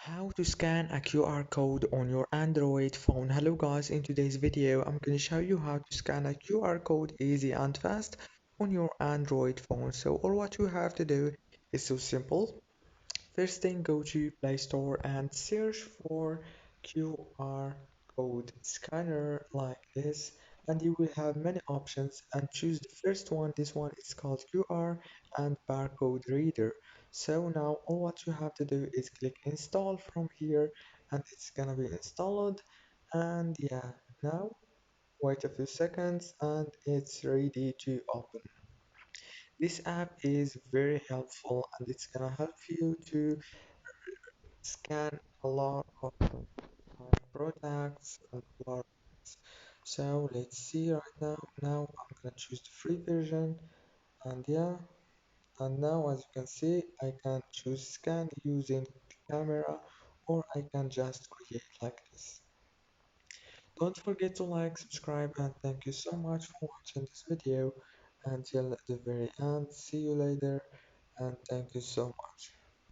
How to scan a QR code on your Android phone. Hello guys, in today's video I'm going to show you how to scan a QR code easy and fast on your Android phone. So all what you have to do is so simple. First thing, go to Play Store and search for QR code scanner like this, and you will have many options and choose the first one. This one is called QR and barcode reader. So now all what you have to do is click install from here and it's gonna be installed. And yeah, now wait a few seconds and it's ready to open. This app is very helpful and it's gonna help you to scan a lot of products and a lot of things. So let's see right now. Now I'm gonna choose the free version and yeah, and now as you can see I can choose scan using the camera or I can just create like this. Don't forget to like, subscribe, and thank you so much for watching this video until the very end. See you later and thank you so much.